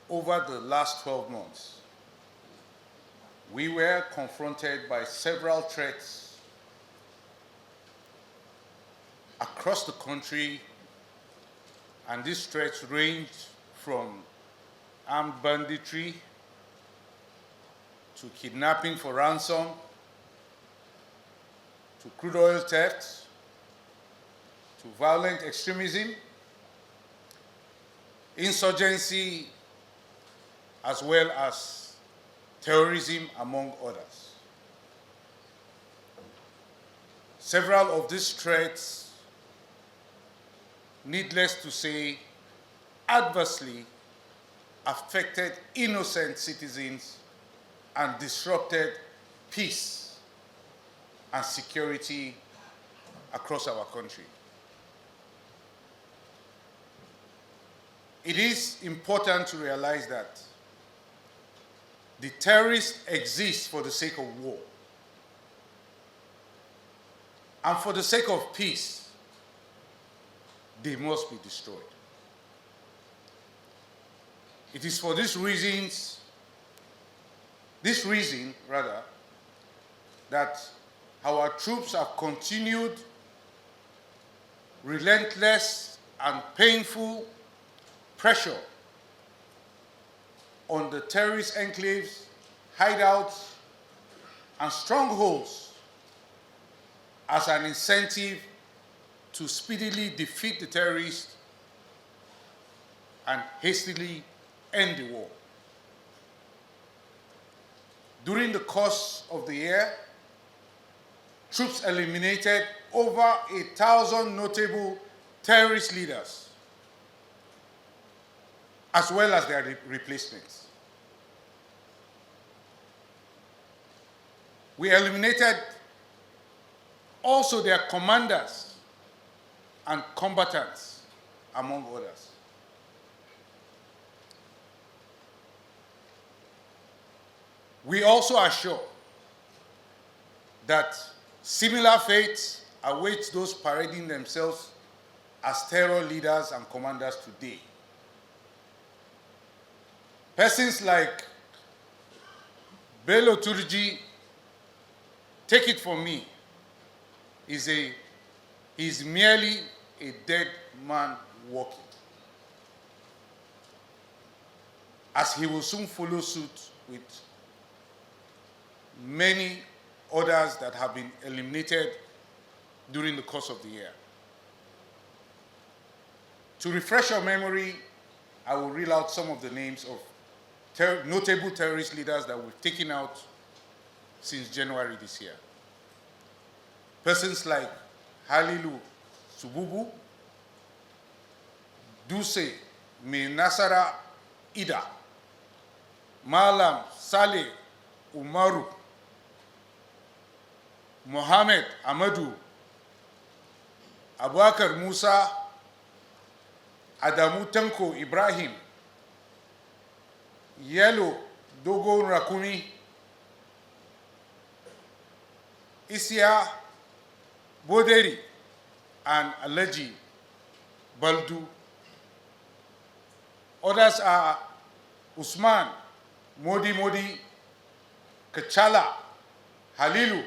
over the last 12 months, we were confronted by several threats across the country, and these threats ranged from armed banditry to kidnapping for ransom to crude oil theft to violent extremism, insurgency, as well as terrorism, among others. Several of these threats, needless to say, adversely affected innocent citizens and disrupted peace and security across our country. It is important to realize that the terrorists exist for the sake of war. And for the sake of peace, they must be destroyed. It is for this reason, that our troops have continued relentless and painful pressure on the terrorist enclaves, hideouts, and strongholds as an incentive to speedily defeat the terrorists and hastily end the war. During the course of the year, troops eliminated over 1,000 notable terrorist leaders, as well as their replacements. We eliminated also their commanders and combatants, among others. We also assure that similar fate awaits those parading themselves as terror leaders and commanders today. Persons like Bello Turji, take it from me, is merely a dead man walking, as he will soon follow suit with many others that have been eliminated during the course of the year. To refresh your memory, I will reel out some of the names of notable terrorist leaders that we've taken out since January this year. Persons like Halilu Sububu, Duse Nasara Ida, Malam Saleh Umaru, Mohammed Amadou, Abubakar Musa, Adamu Tanko Ibrahim, Yellow Dogon Rakumi, Isia Boderi, and Alaji Baldu. Others are Usman Modi, Kachala Halilu,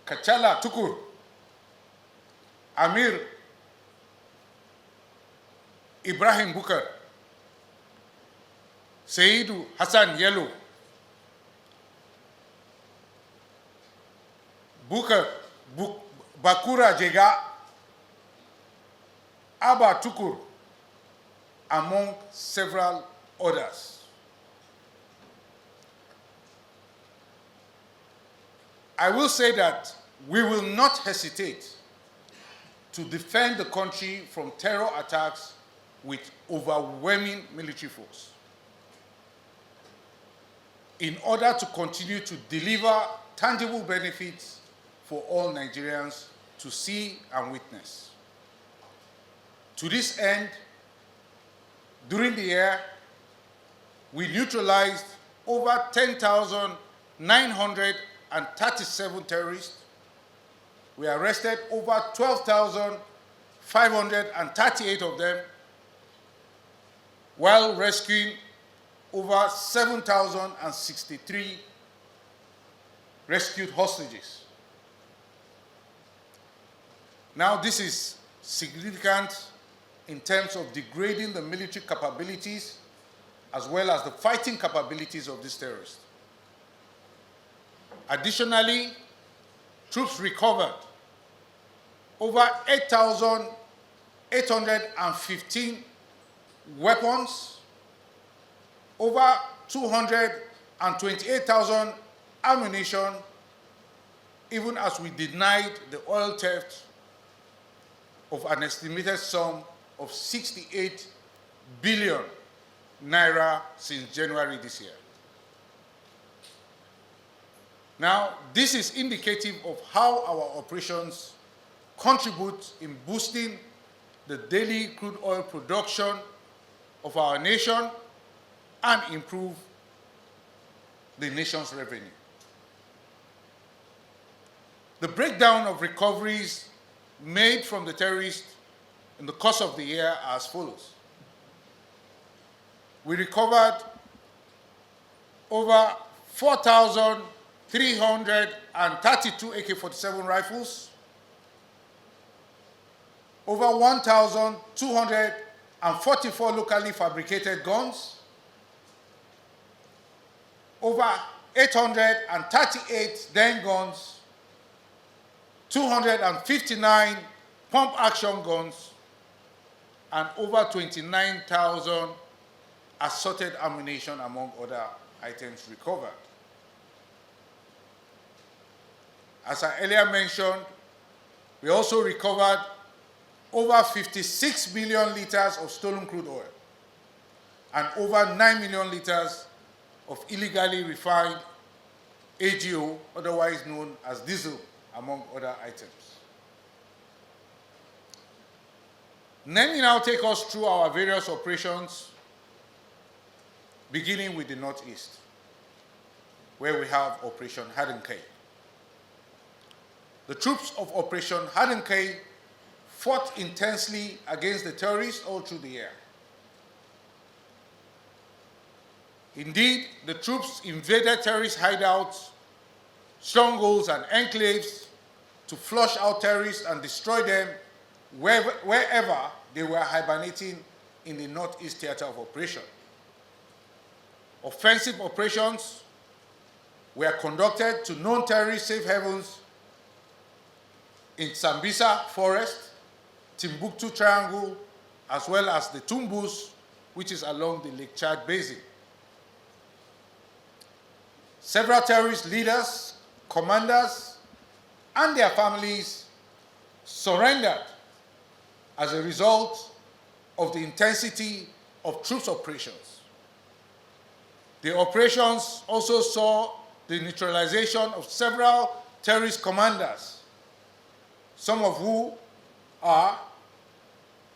Kachala Tukur, Amir Ibrahim Bukar, Seidu Hassan Yellow, Bakura Jega, Abba Tukur, among several others. I will say that we will not hesitate to defend the country from terror attacks with overwhelming military force in order to continue to deliver tangible benefits for all Nigerians to see and witness. To this end, during the year, we neutralized over 10,937 terrorists. We arrested over 12,538 of them, while rescuing over 7,063 rescued hostages. Now, this is significant in terms of degrading the military capabilities as well as the fighting capabilities of these terrorists. Additionally, troops recovered over 8,815 weapons, over 228,000 ammunition, even as we denied the oil theft of an estimated sum of 68 billion naira since January this year. Now, this is indicative of how our operations contribute in boosting the daily crude oil production of our nation and improve the nation's revenue. The breakdown of recoveries made from the terrorists in the course of the year are as follows. We recovered over 4,332 AK-47 rifles, over 1,244 locally fabricated guns, over 838 den guns, 259 pump-action guns, and over 29,000 assorted ammunition, among other items recovered. As I earlier mentioned, we also recovered over 56 million liters of stolen crude oil and over 9 million liters of illegally refined AGO, otherwise known as diesel, among other items. Let me now take us through our various operations, beginning with the Northeast, where we have Operation Hadinkai. The troops of Operation Hadinkai fought intensely against the terrorists all through the year. Indeed, the troops invaded terrorist hideouts, strongholds, and enclaves to flush out terrorists and destroy them wherever they were hibernating in the Northeast theater of operation. Offensive operations were conducted to known terrorist safe havens in Sambisa Forest, Timbuktu Triangle, as well as the Tumbus, which is along the Lake Chad Basin. Several terrorist leaders, commanders, and their families surrendered as a result of the intensity of troops operations. The operations also saw the neutralization of several terrorist commanders, some of who are,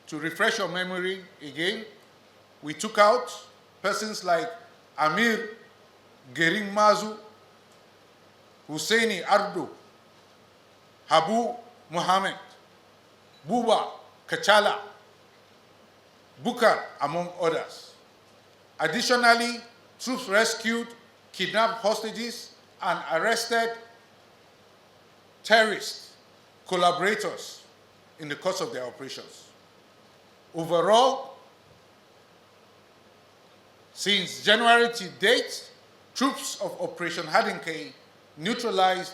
to refresh your memory again, we took out persons like Amir Gering Mazu, Husseini Ardo, Habu Muhammad, Buba Kachala, Bukar, among others. Additionally, troops rescued kidnapped hostages and arrested terrorist collaborators in the course of their operations. Overall, since January to date, troops of Operation Hadinkai neutralized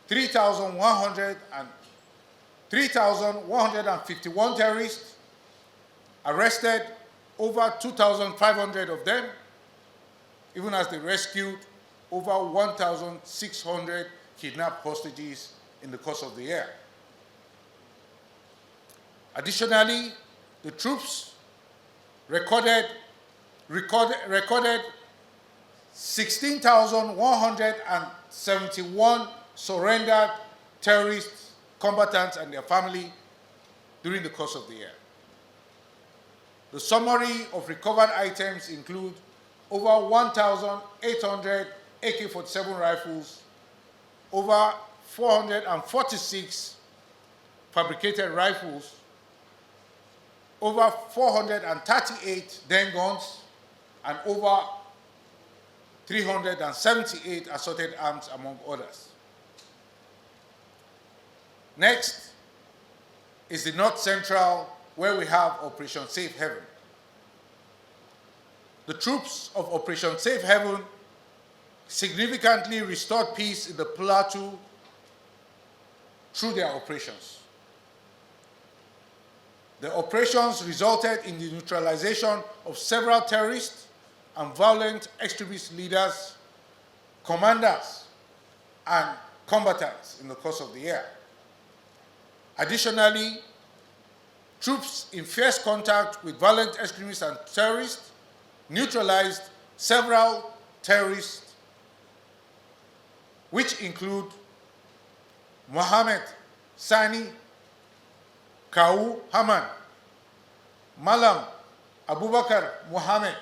3,151 terrorists, arrested over 2,500 of them, even as they rescued over 1,600 kidnapped hostages in the course of the year. Additionally, the troops recorded 16,171 surrendered terrorist combatants and their family during the course of the year. The summary of recovered items include over 1,800 AK-47 rifles, over 446 fabricated rifles, over 438 den guns, and over 378 assorted arms, among others. Next is the North Central, where we have Operation Safe Haven. The troops of Operation Safe Haven significantly restored peace in the plateau through their operations. The operations resulted in the neutralization of several terrorists and violent extremist leaders, commanders, and combatants in the course of the year. Additionally, troops in fierce contact with violent extremists and terrorists neutralized several terrorists, which include Mohammed Sani Kau Haman, Malam Abubakar Mohammed,